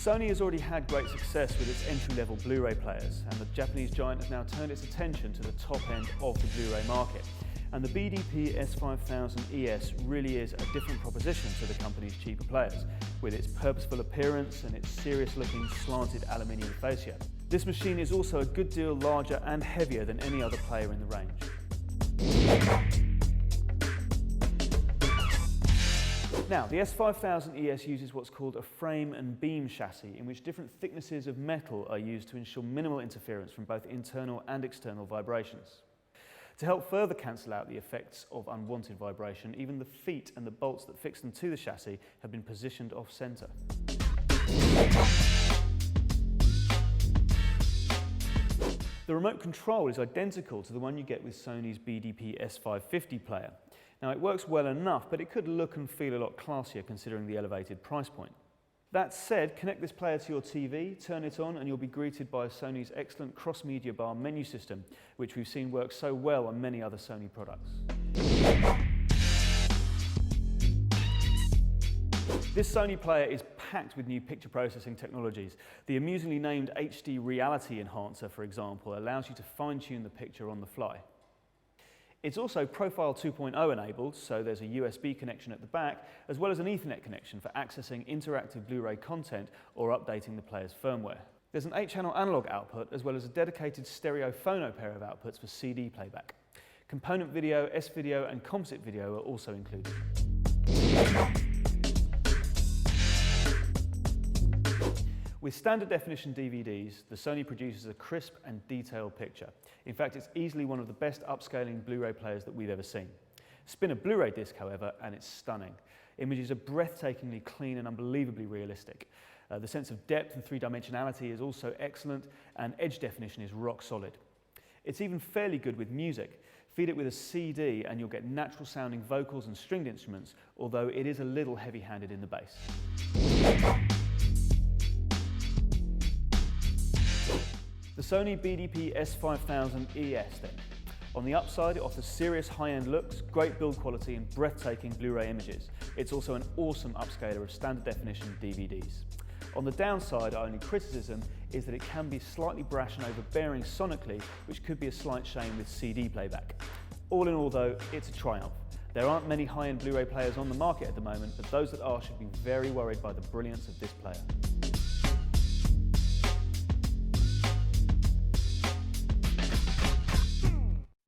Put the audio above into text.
Sony has already had great success with its entry-level Blu-ray players, and the Japanese giant has now turned its attention to the top end of the Blu-ray market. And the BDP-S5000ES really is a different proposition to the company's cheaper players, with its purposeful appearance and its serious-looking slanted aluminium fascia. This machine is also a good deal larger and heavier than any other player in the range. Now, the S5000ES uses what's called a frame and beam chassis, in which different thicknesses of metal are used to ensure minimal interference from both internal and external vibrations. To help further cancel out the effects of unwanted vibration, even the feet and the bolts that fix them to the chassis have been positioned off-center. The remote control is identical to the one you get with Sony's BDP-S550 player. Now, it works well enough, but it could look and feel a lot classier considering the elevated price point. That said, connect this player to your TV, turn it on, and you'll be greeted by Sony's excellent cross-media bar menu system, which we've seen work so well on many other Sony products. This Sony player is packed with new picture processing technologies. The amusingly named HD Reality Enhancer, for example, allows you to fine-tune the picture on the fly. It's also Profile 2.0 enabled, so there's a USB connection at the back, as well as an Ethernet connection for accessing interactive Blu-ray content or updating the player's firmware. There's an 8-channel analog output, as well as a dedicated stereo phono pair of outputs for CD playback. Component video, S-video and composite video are also included. With standard definition DVDs, the Sony produces a crisp and detailed picture. In fact, it's easily one of the best upscaling Blu-ray players that we've ever seen. Spin a Blu-ray disc, however, and it's stunning. Images are breathtakingly clean and unbelievably realistic. The sense of depth and three-dimensionality is also excellent, and edge definition is rock solid. It's even fairly good with music. Feed it with a CD and you'll get natural-sounding vocals and stringed instruments, although it is a little heavy-handed in the bass. The Sony BDP-S5000ES then. On the upside, it offers serious high-end looks, great build quality and breathtaking Blu-ray images. It's also an awesome upscaler of standard definition DVDs. On the downside, our only criticism is that it can be slightly brash and overbearing sonically, which could be a slight shame with CD playback. All in all though, it's a triumph. There aren't many high-end Blu-ray players on the market at the moment, but those that are should be very worried by the brilliance of this player.